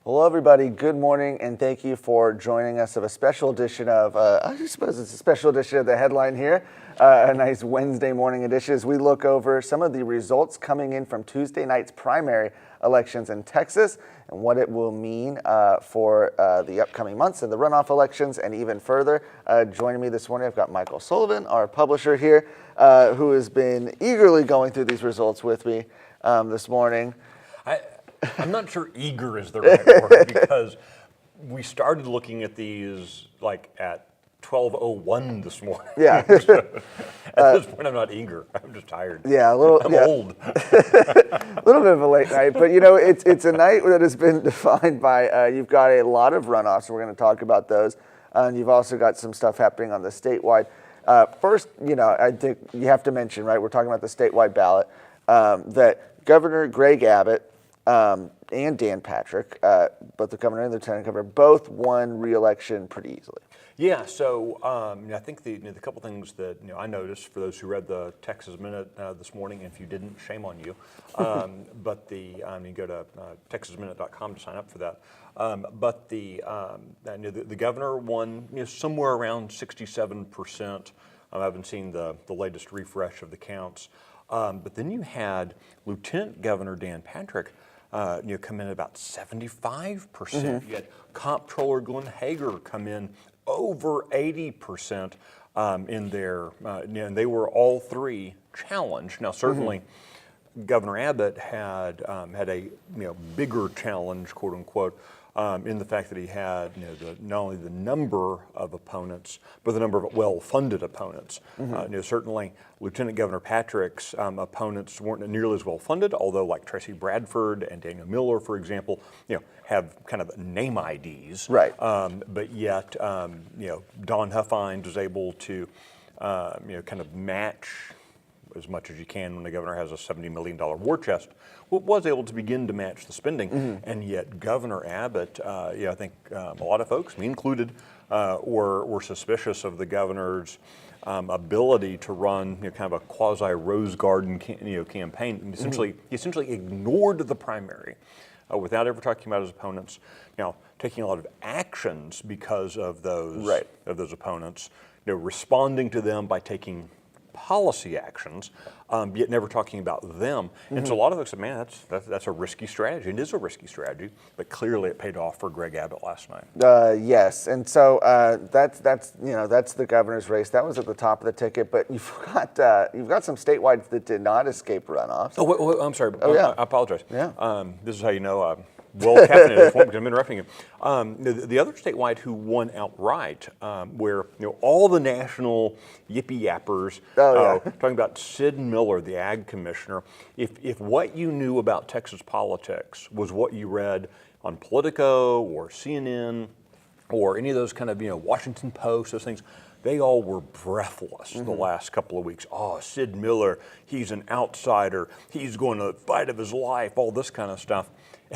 Hello, everybody. Good morning, and thank you for joining us of a special edition of, I suppose it's a special edition of The Headline here, a nice Wednesday morning edition as we look over some of the results coming in from Tuesday night's primary elections in Texas and what it will mean for the upcoming months and the runoff elections and even further. Joining me this morning, I've got Michael Sullivan, our publisher here, who has been eagerly going through these results with me this morning. I'm not sure eager is the right word because we started looking at these like at 12:01 this morning. Yeah. So, at this point, I'm not eager. I'm just tired. Yeah, I'm old. A little bit of a late night, but you know, it's a night that has been defined by you've got a lot of runoffs. We're going to talk about those, and you've also got some stuff happening on the statewide. First, you know, I think you have to mention, right? We're talking about the statewide ballot that Governor Greg Abbott. And Dan Patrick, both the governor and the lieutenant governor, both won re-election pretty easily. Yeah, so I think the couple things that I noticed for those who read the Texas Minute this morning, and if you didn't, shame on you. But you go to texasminute.com to sign up for that. But the governor won somewhere around 67%. I haven't seen the latest refresh of the counts. But then you had Lieutenant Governor Dan Patrick come in at about 75%. You had Comptroller Glenn Hager come in over 80% in there, and they were all three challenged. Now, certainly, Governor Abbott had a bigger challenge, quote unquote, in the fact that he had not only the number of opponents, but the number of well-funded opponents. Certainly, Lieutenant Governor Patrick's opponents weren't nearly as well-funded, although like Tracy Bradford and Daniel Miller, for example, have kind of name IDs. Right. But yet, Don Huffines was able to, kind of match as much as you can when the governor has a $70 million war chest, was able to begin to match the spending. And yet Governor Abbott, I think a lot of folks, me included, were suspicious of the governor's ability to run kind of a quasi-Rose Garden campaign. And he essentially ignored the primary without ever talking about his opponents. Now, taking a lot of actions because of those opponents, responding to them by taking policy actions, yet never talking about them. And so a lot of folks said, man, that's a risky strategy. It is a risky strategy, but clearly it paid off for Greg Abbott last night. Yes, and so that's the governor's race. That was at the top of the ticket, but you've got some statewide that did not escape runoffs. Oh, wait, I'm sorry. Yeah. I apologize. Yeah. This is how you know well caffeinated because I'm interrupting you. The other statewide who won outright, where all the national yippee yappers talking about Sid Miller, the ag commissioner. If what you knew about Texas politics was what you read on Politico or CNN or any of those kind of Washington Post, those things, they all were breathless the last couple of weeks. Oh, Sid Miller, he's an outsider. He's going to fight of his life, all this kind of stuff.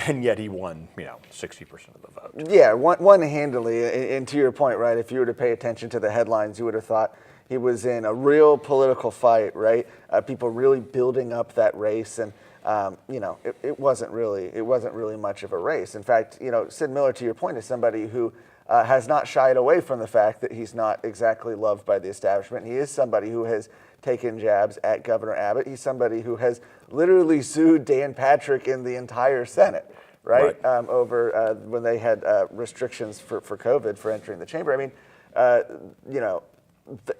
And yet he won, 60% of the vote. Yeah, won handily. And to your point, right, if you were to pay attention to the headlines, you would have thought he was in a real political fight, right? People really building up that race. And, it wasn't really much of a race. In fact, Sid Miller, to your point, is somebody who has not shied away from the fact that he's not exactly loved by the establishment. He is somebody who has taken jabs at Governor Abbott. He's somebody who has literally sued Dan Patrick in the entire Senate, right? Over when they had restrictions for COVID for entering the chamber. I mean,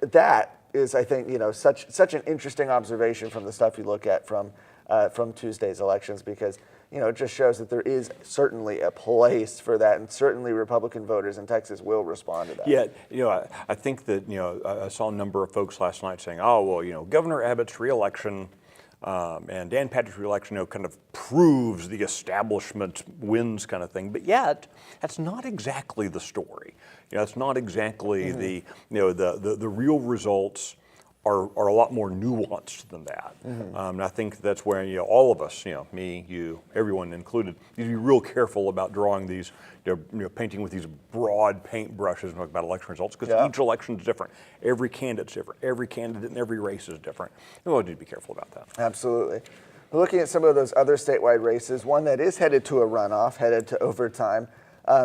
that is, I think, such an interesting observation from the stuff you look at from Tuesday's elections, because it just shows that there is certainly a place for that, and certainly Republican voters in Texas will respond to that. Yeah, I think that I saw a number of folks last night saying, oh, well, Governor Abbott's reelection and Dan Patrick's reelection, kind of proves the establishment wins kind of thing. But yet, that's not exactly the story. It's not exactly the real results. Are a lot more nuanced than that. And I think that's where all of us, me, you, everyone included, need to be real careful about drawing these, painting with these broad paint brushes about election results, because each election is different. Every candidate's different. Every candidate in every race is different. And we need to be careful about that. Absolutely. looking at some of those other statewide races, one that is headed to a runoff, headed to overtime,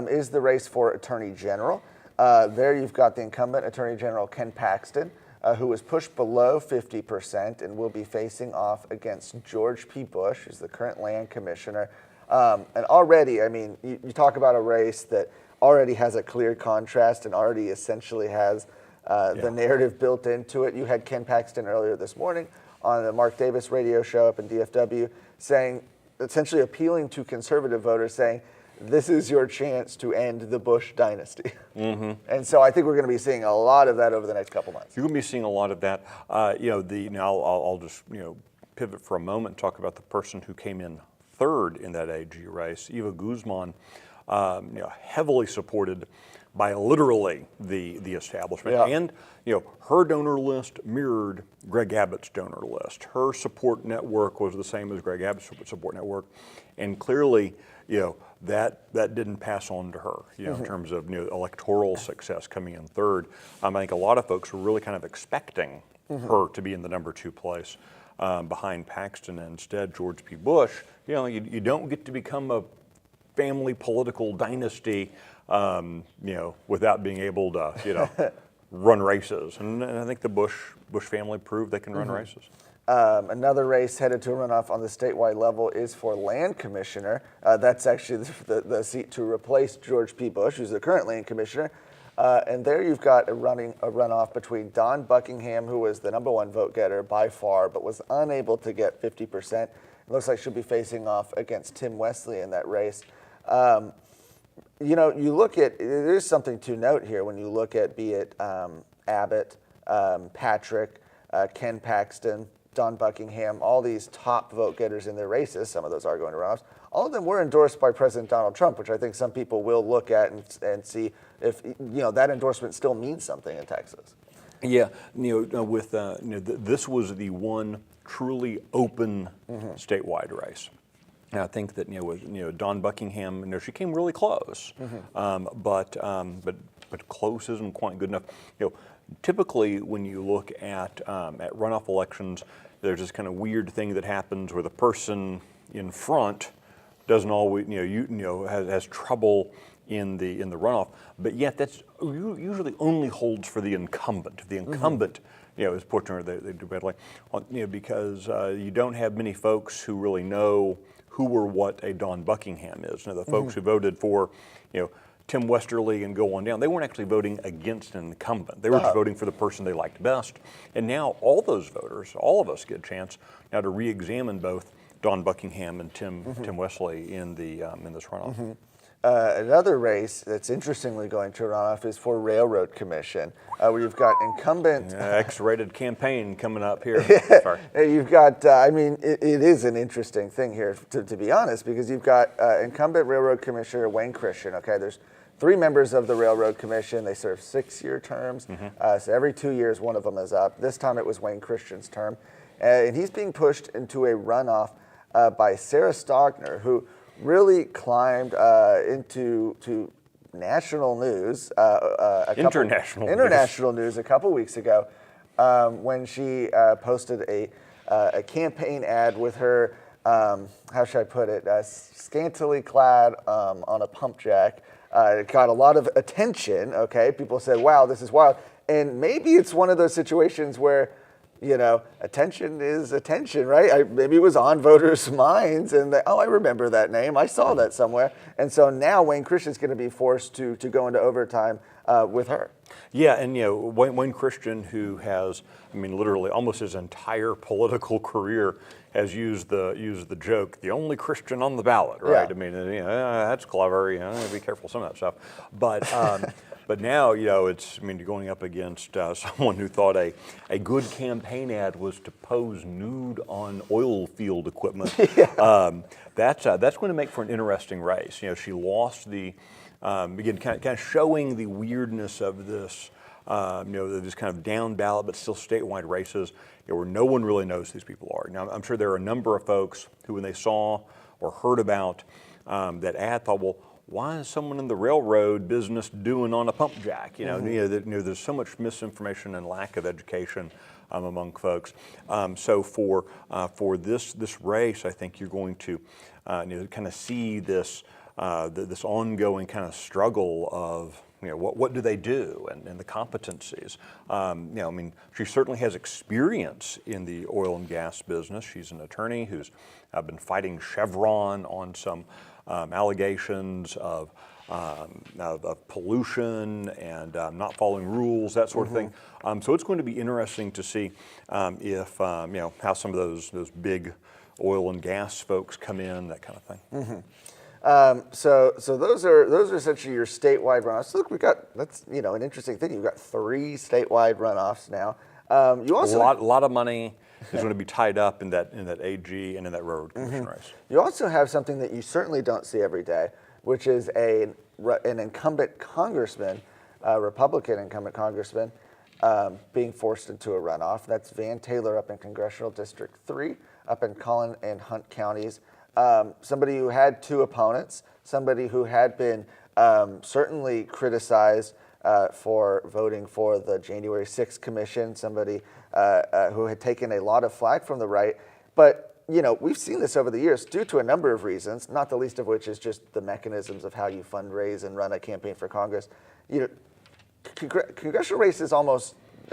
is the race for Attorney General. There you've got the incumbent Attorney General Ken Paxton, who was pushed below 50% and will be facing off against George P. Bush, who's the current land commissioner. And already, I mean, you talk about a race that already has a clear contrast and already essentially has the narrative built into it. You had Ken Paxton earlier this morning on the Mark Davis radio show up in DFW saying, essentially appealing to conservative voters, saying, this is your chance to end the Bush dynasty. And so I think we're going to be seeing a lot of that over the next couple months. You're going to be seeing a lot of that. Now I'll just pivot for a moment and talk about the person who came in third in that AG race, Eva Guzman, heavily supported by literally the establishment. And her donor list mirrored Greg Abbott's donor list. Her support network was the same as Greg Abbott's support network, and clearly, that didn't pass on to her, in terms of electoral success coming in third. I think a lot of folks were really kind of expecting her to be in the number 2 place behind Paxton, and instead George P. Bush. You don't get to become a family political dynasty, without being able to, run races. And I think the Bush family proved they can run races. Another race headed to a runoff on the statewide level is for land commissioner. That's actually the seat to replace George P. Bush, who's the current land commissioner. And there you've got a runoff between Don Buckingham, who was the #1 vote getter by far, but was unable to get 50%. It looks like she'll be facing off against Tim Wesley in that race. You look at, there's something to note here when you look at, be it Abbott, Patrick, Ken Paxton, Don Buckingham, all these top vote getters in their races, some of those are going to runoffs, all of them were endorsed by President Donald Trump, which I think some people will look at and see if that endorsement still means something in Texas. Yeah, this was the one truly open statewide race. And I think that with Don Buckingham, she came really close, but close isn't quite good enough. Typically, when you look at runoff elections, there's this kind of weird thing that happens where the person in front doesn't always, has trouble in the runoff, but yet that's usually only holds for the incumbent. The incumbent, is portrayed, they do badly, because you don't have many folks who really know who or what a Don Buckingham is. The folks who voted for, Tim Westerly and go on down, they weren't actually voting against an incumbent. They were just voting for the person they liked best. And now all those voters, all of us get a chance now to re-examine both Don Buckingham and Tim Wesley in this runoff. Another race that's interestingly going to runoff is for Railroad Commission, where you've got incumbent... X-rated campaign coming up here. Sorry. You've got, it is an interesting thing here, to be honest, because you've got incumbent Railroad Commissioner Wayne Christian, okay? There's 3 members of the Railroad Commission. They serve 6-year terms, so every 2 years one of them is up. This time it was Wayne Christian's term, and he's being pushed into a runoff by Sarah Stogner, who really climbed into national news, international news a couple weeks ago, when she posted a campaign ad with her, how should I put it, scantily clad on a pump jack. It got a lot of attention. Okay, people said, "Wow, this is wild," and maybe it's one of those situations where, attention is attention, right? Maybe it was on voters' minds, and I remember that name. I saw that somewhere. And so now Wayne Christian's going to be forced to go into overtime with her. Yeah, and Wayne Christian, who has, literally almost his entire political career has used the joke, the only Christian on the ballot, right? Yeah. That's clever. Be careful some of that stuff. But but now, it's, you're going up against someone who thought a good campaign ad was to pose nude on oil field equipment. That's going to make for an interesting race. She lost the, again, kind of showing the weirdness of this, this kind of down ballot but still statewide races, where no one really knows who these people are. Now, I'm sure there are a number of folks who, when they saw or heard about that ad, thought, well, why is someone in the railroad business doing on a pump jack? There's so much misinformation and lack of education among folks. So for this race, I think you're going to kind of see this this ongoing kind of struggle of what do they do and the competencies. I mean, she certainly has experience in the oil and gas business. She's an attorney who's been fighting Chevron on some allegations of pollution and not following rules, that sort of thing. So it's going to be interesting to see if how some of those big oil and gas folks come in, that kind of thing. So those are essentially your statewide runoffs. Look, that's an interesting thing. You've got 3 statewide runoffs now. You also a lot of money is going to be tied up in that AG and in that railroad commission race. You also have something that you certainly don't see every day, which is an incumbent congressman, Republican incumbent congressman, being forced into a runoff. That's Van Taylor up in Congressional District 3, up in Collin and Hunt counties. Somebody who had 2 opponents, somebody who had been certainly criticized for voting for the January 6th commission, somebody who had taken a lot of flack from the right. But we've seen this over the years due to a number of reasons, not the least of which is just the mechanisms of how you fundraise and run a campaign for Congress. Congressional races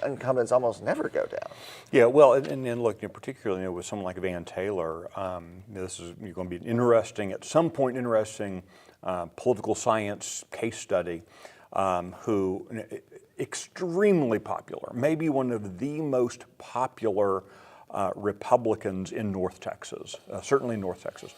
incumbents almost never go down. Yeah, well, and look, particularly with someone like Van Taylor, this is going to be at some point interesting political science case study, who extremely popular, maybe one of the most popular Republicans in North Texas, certainly North Texas,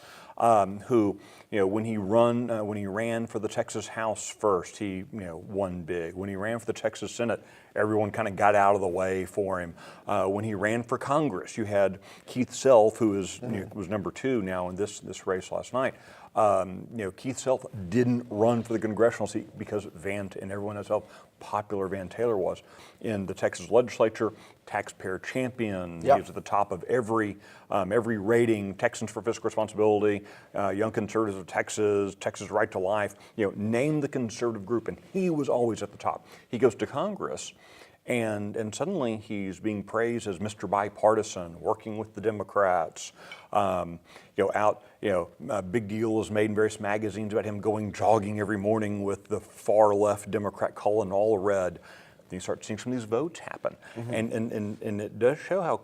who when he ran for the Texas House first, he won big. When he ran for the Texas Senate, everyone kind of got out of the way for him. When he ran for Congress, you had Keith Self, who was number 2 now in this race last night. Keith Self didn't run for the congressional seat because and everyone knows how popular Van Taylor was in the Texas legislature. Taxpayer champion. Yep. He was at the top of every rating. Texans for Fiscal Responsibility, Young Conservatives of Texas, Texas Right to Life. Name the conservative group, and he was always at the top. He goes to Congress. And suddenly he's being praised as Mr. Bipartisan, working with the Democrats. A big deal is made in various magazines about him going jogging every morning with the far left Democrat Colin Allred. Then you start seeing some of these votes happen, and it does show how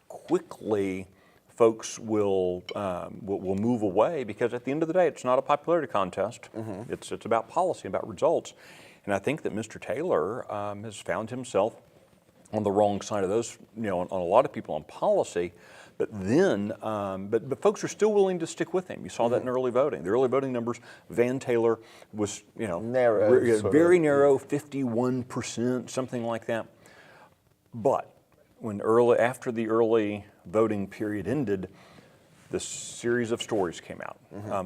quickly folks will move away, because at the end of the day, it's not a popularity contest. It's about policy, about results. And I think that Mr. Taylor has found himself on the wrong side of those, on a lot of people on policy. But then, but folks are still willing to stick with him. You saw that in early voting. The early voting numbers, Van Taylor was, narrow, very narrow, 51%, something like that. But after the early voting period ended, this series of stories came out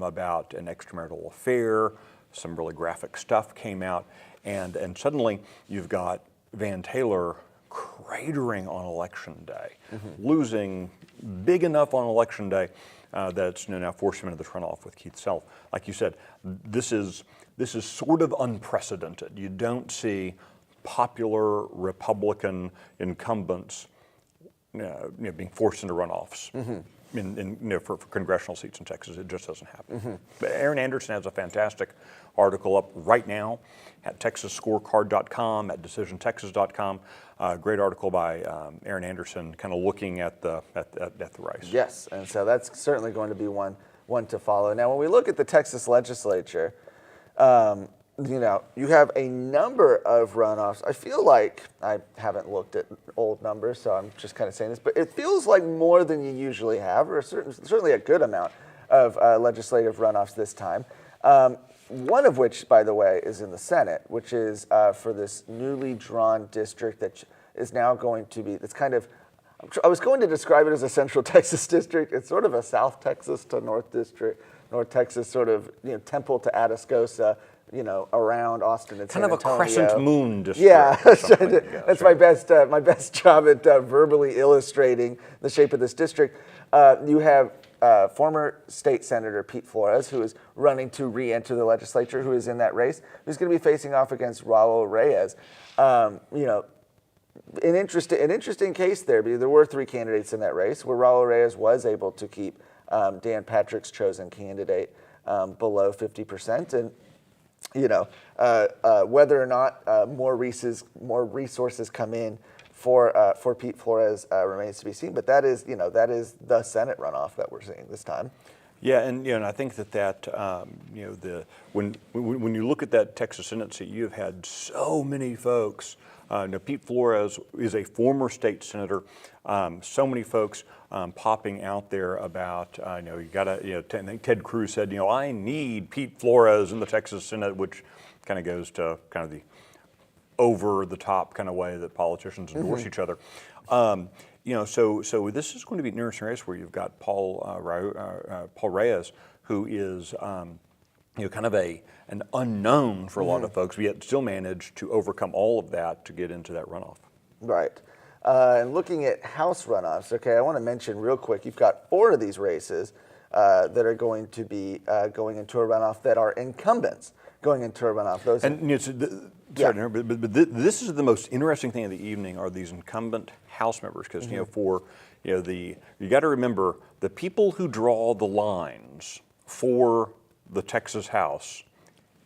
about an extramarital affair. Some really graphic stuff came out, and suddenly you've got Van Taylor cratering on election day, losing big enough on election day that it's now forced him into the runoff with Keith Self. Like you said, this is sort of unprecedented. You don't see popular Republican incumbents being forced into runoffs. For congressional seats in Texas. It just doesn't happen. But Aaron Anderson has a fantastic article up right now at TexasScorecard.com, at DecisionTexas.com. Great article by Aaron Anderson, kind of looking at the race. Yes, and so that's certainly going to be one to follow. Now, when we look at the Texas legislature, you have a number of runoffs. I feel like, I haven't looked at old numbers, so I'm just kind of saying this, but it feels like more than you usually have, or certainly a good amount of legislative runoffs this time. One of which, by the way, is in the Senate, which is for this newly drawn district that is now going to be, it's kind of, I was going to describe it as a Central Texas district. It's sort of a South Texas to North district, North Texas sort of, Temple to Atascosa, around Austin and San Antonio. Kind of a crescent moon district. Yeah, that's my best job at verbally illustrating the shape of this district. You have former state senator Pete Flores, who is running to re-enter the legislature, who is in that race, who's going to be facing off against Raul Reyes. an interesting case there, because there were 3 candidates in that race where Raul Reyes was able to keep Dan Patrick's chosen candidate below 50%. And whether or not more resources come in for Pete Flores remains to be seen. But that is the Senate runoff that we're seeing this time. Yeah, and and I think that when you look at that Texas Senate seat, you've had so many folks. Pete Flores is a former state senator. So many folks popping out there about you got to I think Ted Cruz said I need Pete Flores in the Texas Senate, which kind of goes to kind of the over the top kind of way that politicians endorse each other. So this is going to be an interesting race where you've got Paul Reyes, who is kind of an unknown for a lot of folks, but yet still managed to overcome all of that to get into that runoff. Right. And looking at House runoffs, okay, I want to mention real quick, you've got 4 of these races that are going to be going into a runoff that are incumbents going into a runoff. Those but this is the most interesting thing of the evening are these incumbent House members, because you got to remember the people who draw the lines for the Texas House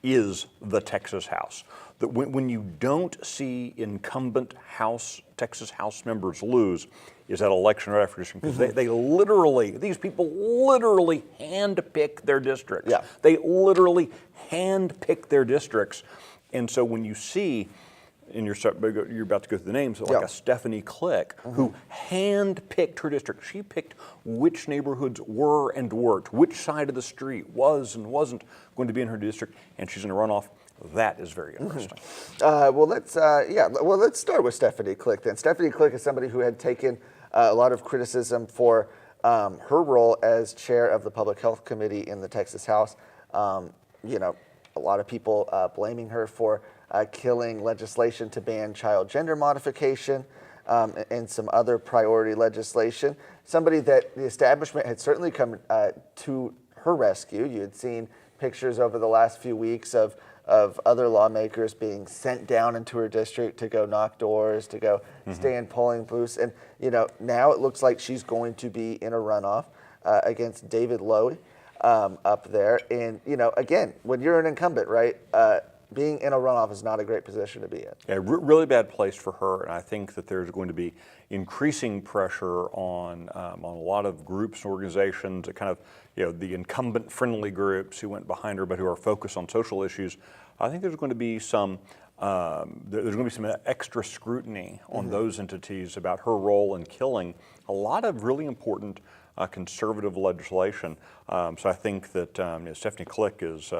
is the Texas House. That when you don't see incumbent Texas House members lose, is that election right after districting, because these people literally handpick their districts. Yeah. They literally handpick their districts, and so when you see, and you're about to go through the names, like a Stephanie Click, who handpicked her district. She picked which neighborhoods were and weren't, which side of the street was and wasn't going to be in her district, and she's in a runoff. That is very interesting. Let's start with Stephanie Click then. Stephanie Click is somebody who had taken a lot of criticism for her role as chair of the Public Health Committee in the Texas House. A lot of people blaming her for killing legislation to ban child gender modification and some other priority legislation. Somebody that the establishment had certainly come to her rescue. You had seen pictures over the last few weeks of other lawmakers being sent down into her district to go knock doors, to go stand polling booths. And, now it looks like she's going to be in a runoff against David Lowy up there. And, again, when you're an incumbent, right, being in a runoff is not a great position to be in. Yeah, really bad place for her. And I think that there's going to be increasing pressure on a lot of groups and organizations, kind of, the incumbent-friendly groups who went behind her but who are focused on social issues. I think there's going to be some extra scrutiny on those entities about her role in killing a lot of really important conservative legislation. So I think that Stephanie Click is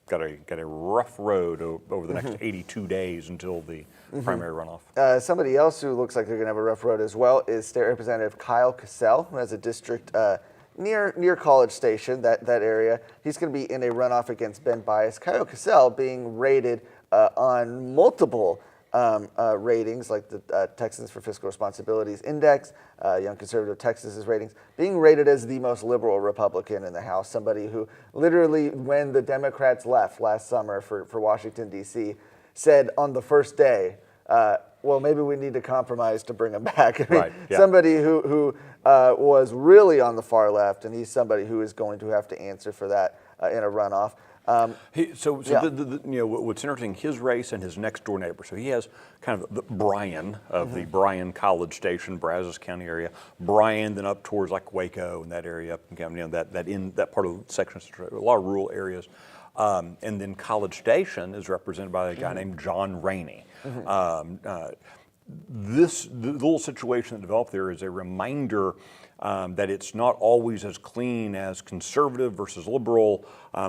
got a rough road over the next 82 days until the primary runoff. Somebody else who looks like they're going to have a rough road as well is State Representative Kyle Cassell, who has a district near College Station, that area. He's going to be in a runoff against Ben Bias. Kyle Cassell being rated on multiple ratings, like the Texans for Fiscal Responsibilities Index, Young Conservative Texas's ratings, being rated as the most liberal Republican in the House, somebody who literally, when the Democrats left last summer for Washington, D.C., said on the first day, well, maybe we need to compromise to bring him back. Somebody who was really on the far left, and he's somebody who is going to have to answer for that in a runoff. What's interesting, his race and his next door neighbor. So he has kind of the Bryan of the Bryan College Station, Brazos County area. Bryan, then up towards like Waco and that area, that part of the section, a lot of rural areas. And then College Station is represented by a guy named John Rainey. The little situation that developed there is a reminder that it's not always as clean as conservative versus liberal,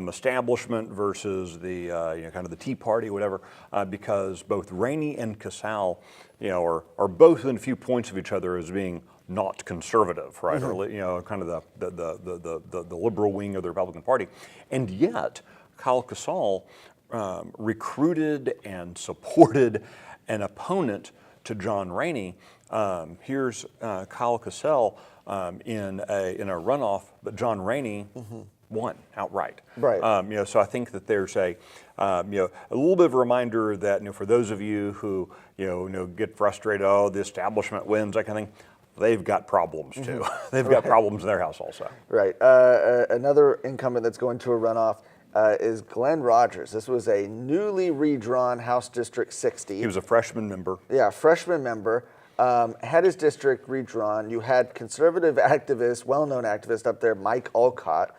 establishment versus the kind of the Tea Party, whatever, because both Rainey and Cassell, are both within a few points of each other as being not conservative, right? Or kind of the liberal wing of the Republican Party, and yet Kyle Cassell recruited and supported an opponent to John Rainey. Here's Kyle Cassell in a runoff, but John Rainey won outright. Right. So I think that there's a little bit of a reminder that, for those of you who, get frustrated, oh, the establishment wins, that kind of thing, they've got problems too. They've got problems in their house also. Right. Another incumbent that's going to a runoff is Glenn Rogers. This was a newly redrawn House District 60. He was a freshman member. Yeah, freshman member. Had his district redrawn. You had conservative activist, well-known activist up there, Mike Olcott,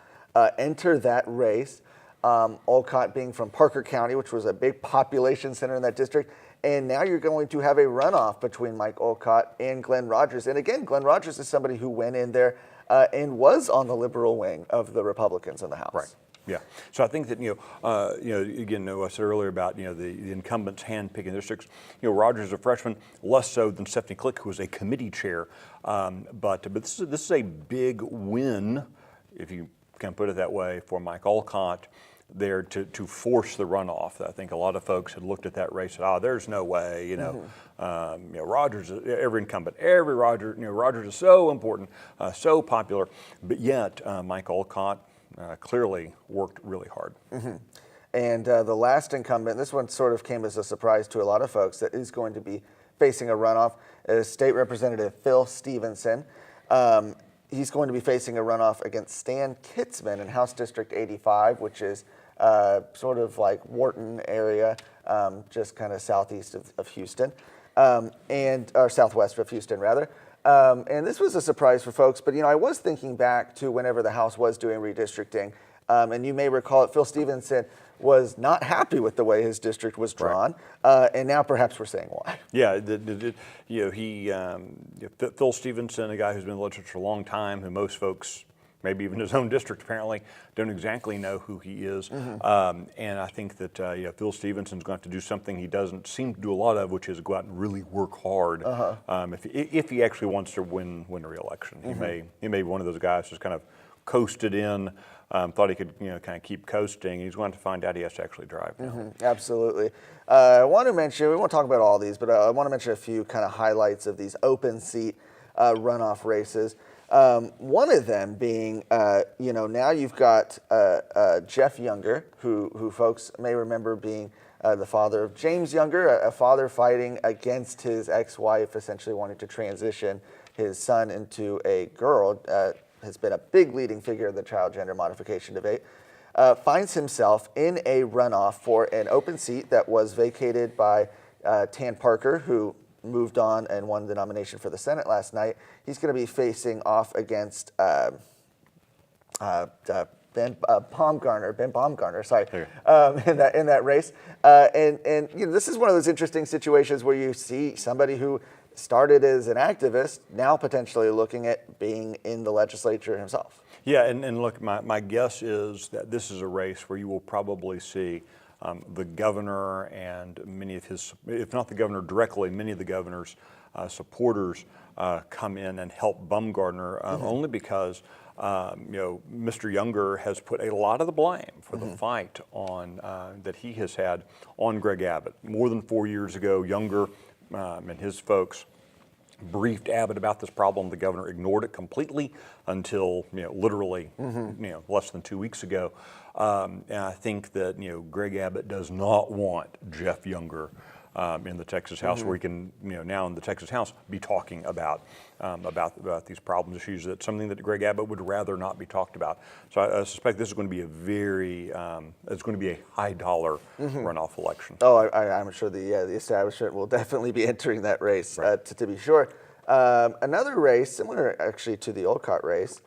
enter that race. Olcott being from Parker County, which was a big population center in that district. And now you're going to have a runoff between Mike Olcott and Glenn Rogers. And again, Glenn Rogers is somebody who went in there and was on the liberal wing of the Republicans in the House. Right. Yeah. So I think that, again, I said earlier about, the incumbents hand-picking districts. Rogers is a freshman, less so than Stephanie Click, who was a committee chair. But this is a big win, if you can put it that way, for Mike Olcott there to force the runoff. I think a lot of folks had looked at that race and said, there's no way, Rogers, every incumbent, Rogers is so important, so popular, but yet Mike Olcott clearly worked really hard. And the last incumbent, this one sort of came as a surprise to a lot of folks, that is going to be facing a runoff, is State Representative Phil Stevenson. He's going to be facing a runoff against Stan Kitzman in House District 85, which is sort of like Wharton area, just kind of southeast of Houston, or southwest of Houston, rather. And this was a surprise for folks, but I was thinking back to whenever the House was doing redistricting, and you may recall it, Phil Stevenson was not happy with the way his district was drawn, right. And now perhaps we're saying why. Yeah, Phil Stevenson, a guy who's been in the legislature for a long time, who most folks, maybe even his own district apparently, don't exactly know who he is. And I think that Phil Stevenson's going to have to do something he doesn't seem to do a lot of, which is go out and really work hard. If he actually wants to win a re-election. He may be one of those guys who's kind of coasted in, thought he could kind of keep coasting. He's going to find out he has to actually drive now. Absolutely. I want to mention, we won't talk about all these, but I want to mention a few kind of highlights of these open seat runoff races. One of them being, now you've got Jeff Younger, who folks may remember being the father of James Younger, a father fighting against his ex-wife, essentially wanting to transition his son into a girl, has been a big leading figure in the child gender modification debate, finds himself in a runoff for an open seat that was vacated by Tan Parker, who moved on and won the nomination for the Senate last night. He's going to be facing off against Ben Baumgartner, sorry, in that race. And this is one of those interesting situations where you see somebody who started as an activist, now potentially looking at being in the legislature himself. Yeah, and look, my guess is that this is a race where you will probably see the governor and many of his, if not the governor directly, many of the governor's supporters come in and help Baumgartner, only because Mr. Younger has put a lot of the blame for the fight on that he has had on Greg Abbott. More than 4 years ago, Younger and his folks briefed Abbott about this problem. The governor ignored it completely until literally less than 2 weeks ago. And I think that Greg Abbott does not want Jeff Younger in the Texas House, where he can now in the Texas House be talking about these problems, issues. That's something that Greg Abbott would rather not be talked about. So I suspect this is going to be it's going to be a high dollar runoff election. Oh, I'm sure the establishment will definitely be entering that race, right. to be sure. Another race, similar actually to the Olcott race,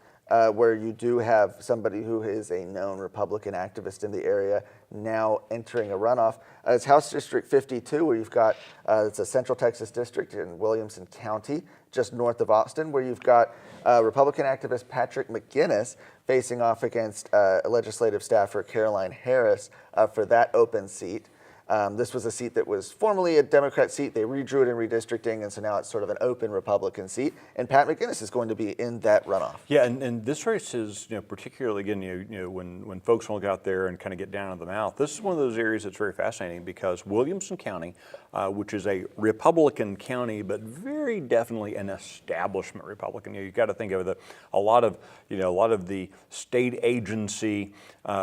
where you do have somebody who is a known Republican activist in the area now entering a runoff. It's House District 52, where you've got, it's a Central Texas district in Williamson County, just north of Austin, where you've got Republican activist Patrick McGinnis facing off against legislative staffer Caroline Harris for that open seat. This was a seat that was formerly a Democrat seat. They redrew it in redistricting, and so now it's sort of an open Republican seat. And Pat McGinnis is going to be in that runoff. Yeah, and this race is, particularly again, when folks want to go out there and kind of get down to the mouth, this is one of those areas that's very fascinating because Williamson County, which is a Republican county, but very definitely an establishment Republican. You've got to think of a lot of the state agency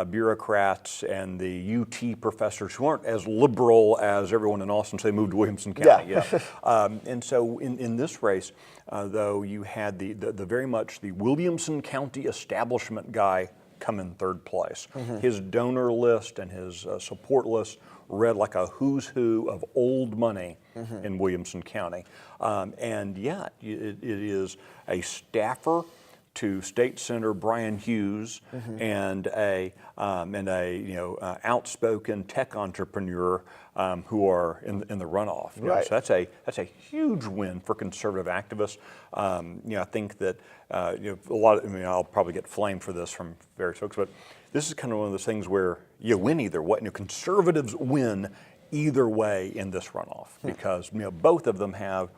bureaucrats and the UT professors who aren't as liberal as everyone in Austin, so they moved to Williamson County. Yeah. And so in this race, though, you had the very much the Williamson County establishment guy come in third place. His donor list and his support list read like a who's who of old money in Williamson County. And yet it is a staffer to State Senator Brian Hughes and a outspoken tech entrepreneur who are in the runoff. Right. So that's a huge win for conservative activists. I think that a lot of, I'll probably get flamed for this from various folks, but this is kind of one of those things where you win either way. Conservatives win either way in this runoff because both of them have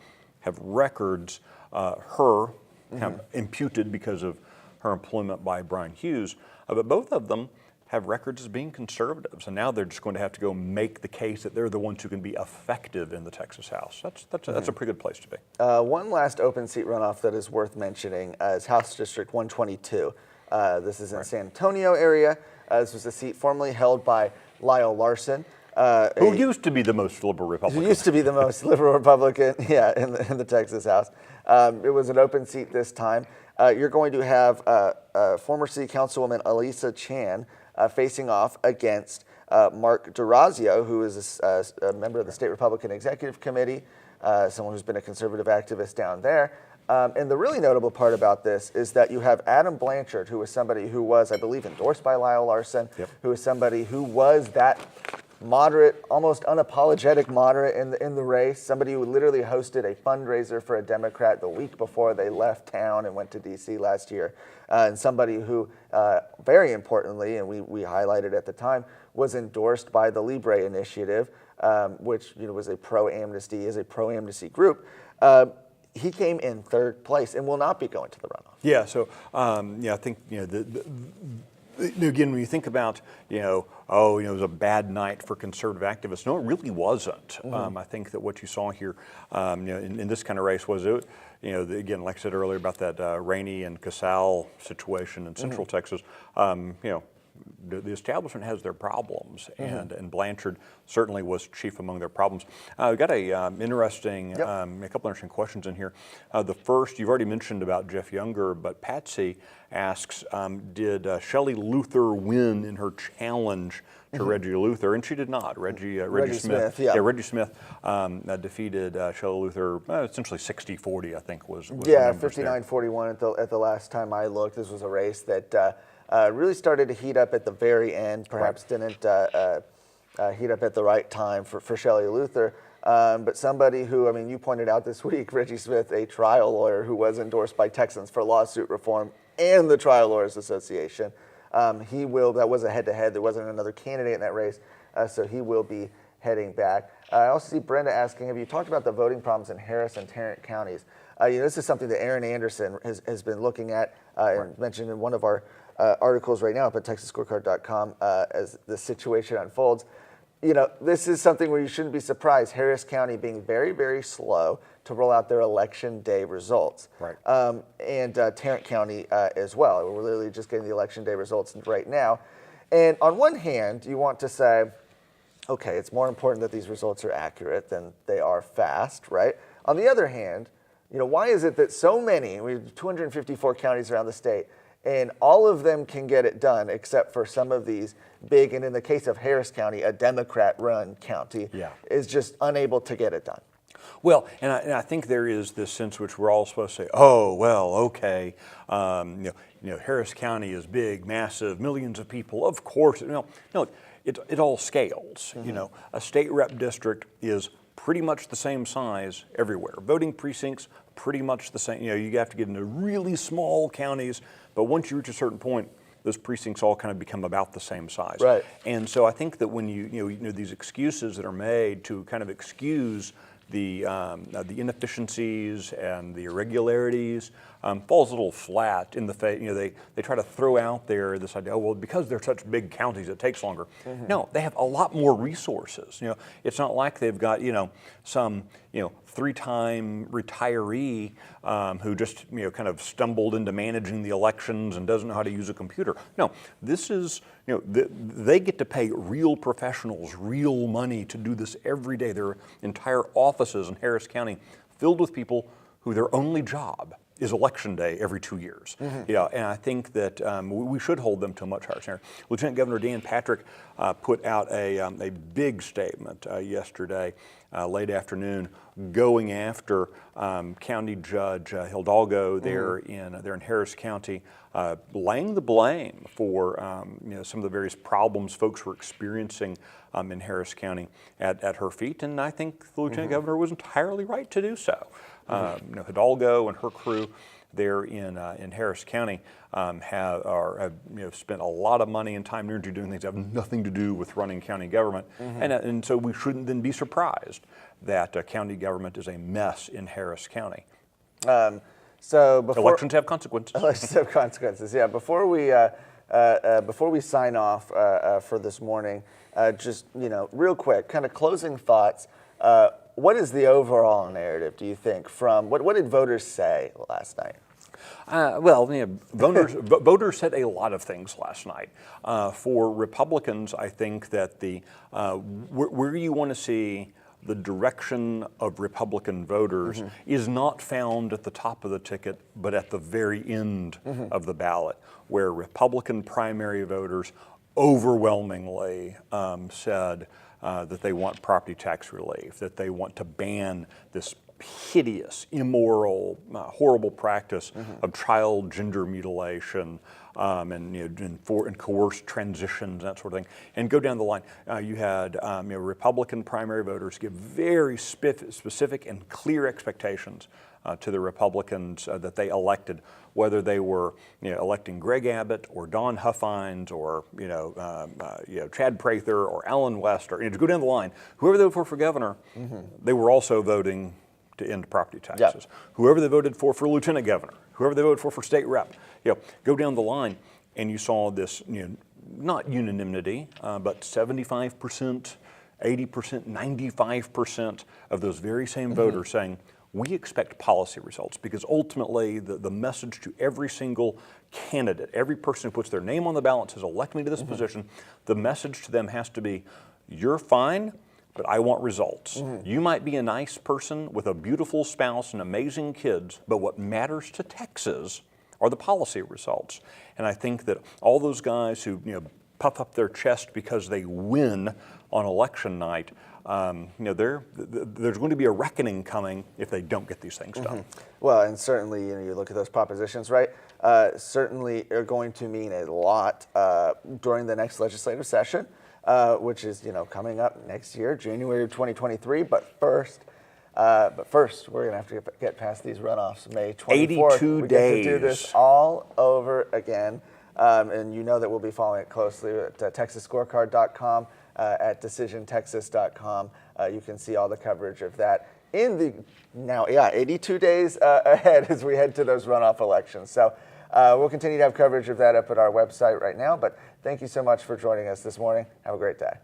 records. Kind of imputed because of her employment by Brian Hughes, but both of them have records as being conservatives, and now they're just going to have to go make the case that they're the ones who can be effective in the Texas House. That's a pretty good place to be. One last open seat runoff that is worth mentioning is House District 122. This is in San Antonio area. This was a seat formerly held by Lyle Larson. Who used to be the most liberal Republican. Who used to be the most liberal Republican, in the Texas House. It was an open seat this time. You're going to have former City Councilwoman Alisa Chan facing off against Mark DeRazio, who is a member of the State Republican Executive Committee, someone who's been a conservative activist down there. And the really notable part about this is that you have Adam Blanchard, who was somebody who was, I believe, endorsed by Lyle Larson, who is somebody who was that moderate, almost unapologetic moderate in the race, somebody who literally hosted a fundraiser for a Democrat the week before they left town and went to D.C. last year, and somebody who, very importantly, and we highlighted at the time, was endorsed by the Libre Initiative, which was a pro-amnesty group. He came in third place and will not be going to the runoff. Yeah, so I think again, when you think about, it was a bad night for conservative activists. No, it really wasn't. I think that what you saw here, in this kind of race was, again, like I said earlier about that Rainey and Casal situation in Central Texas, the establishment has their problems, and Blanchard certainly was chief among their problems. We've got a couple interesting questions in here. The first, you've already mentioned about Jeff Younger, but Patsy asks, did Shelley Luther win in her challenge to Reggie Luther? And she did not. Reggie Smith. Reggie Smith defeated Shelley Luther essentially 60-40, I think was 59-41 at the last time I looked. This was a race that really started to heat up at the very end, perhaps didn't heat up at the right time for Shelley Luther. But somebody who, you pointed out this week, Reggie Smith, a trial lawyer who was endorsed by Texans for lawsuit reform and the Trial Lawyers Association. That was a head-to-head. There wasn't another candidate in that race, so he will be heading back. I also see Brenda asking, have you talked about the voting problems in Harris and Tarrant counties? This is something that Aaron Anderson has been looking at and mentioned in one of our articles right now up at TexasScorecard.com as the situation unfolds. This is something where you shouldn't be surprised. Harris County being very, very slow to roll out their election day results. Right. And Tarrant County as well. We're literally just getting the election day results right now. And on one hand, you want to say, okay, it's more important that these results are accurate than they are fast, right? On the other hand, why is it that so many, we have 254 counties around the state, and all of them can get it done except for some of these big, and in the case of Harris County, a Democrat-run county, is just unable to get it done? Well, and I think there is this sense which we're all supposed to say, oh, well, okay, Harris County is big, massive, millions of people, of course. No, it all scales. A state rep district is pretty much the same size everywhere. Voting precincts, pretty much the same. You have to get into really small counties, but once you reach a certain point, those precincts all kind of become about the same size. Right. And so I think that when you know these excuses that are made to kind of excuse the inefficiencies and the irregularities falls a little flat in the face. They try to throw out there this idea, oh, well, because they're such big counties, it takes longer. No, they have a lot more resources. It's not like they've got some three-time retiree who just kind of stumbled into managing the elections and doesn't know how to use a computer. No, this is they get to pay real professionals real money to do this every day. There are entire offices in Harris County filled with people who their only job is election day every 2 years. And I think that we should hold them to a much higher standard. Lieutenant Governor Dan Patrick put out a big statement yesterday, late afternoon, going after County Judge Hidalgo there in Harris County, laying the blame for some of the various problems folks were experiencing in Harris County at her feet, and I think the Lieutenant Governor was entirely right to do so. Hidalgo and her crew there in Harris County have spent a lot of money and time and energy doing things that have nothing to do with running county government, and so we shouldn't then be surprised that county government is a mess in Harris County. So before elections have consequences. Elections have consequences. Yeah. Before we sign off for this morning, just real quick, kind of closing thoughts. What is the overall narrative, do you think, from what did voters say last night? Voters said a lot of things last night. For Republicans, I think that where you want to see the direction of Republican voters is not found at the top of the ticket, but at the very end of the ballot, where Republican primary voters overwhelmingly said that they want property tax relief, that they want to ban this hideous, immoral, horrible practice of child gender mutilation and coerced transitions, that sort of thing. And go down the line. You had Republican primary voters give very specific and clear expectations to the Republicans that they elected, whether they were electing Greg Abbott or Don Huffines or Chad Prather or Alan West or to go down the line. Whoever they voted for governor, they were also voting to end property taxes. Whoever they voted for lieutenant governor, whoever they voted for state rep, go down the line, and you saw this not unanimity, but 75%, 80%, 95% of those very same voters saying, we expect policy results, because ultimately the message to every single candidate, every person who puts their name on the ballot and says, elect me to this position, the message to them has to be, you're fine, but I want results. You might be a nice person with a beautiful spouse and amazing kids, but what matters to Texas are the policy results. And I think that all those guys who puff up their chest because they win on election night, there's going to be a reckoning coming if they don't get these things done. Well, and certainly, you look at those propositions, right? Certainly are going to mean a lot during the next legislative session, which is coming up next year, January of 2023. But first, we're gonna have to get past these runoffs, May 24th. 82 days. We get to do this all over again, and that we'll be following it closely at TexasScorecard.com. At DecisionTexas.com. You can see all the coverage of that in the 82 days ahead as we head to those runoff elections. So we'll continue to have coverage of that up at our website right now. But thank you so much for joining us this morning. Have a great day.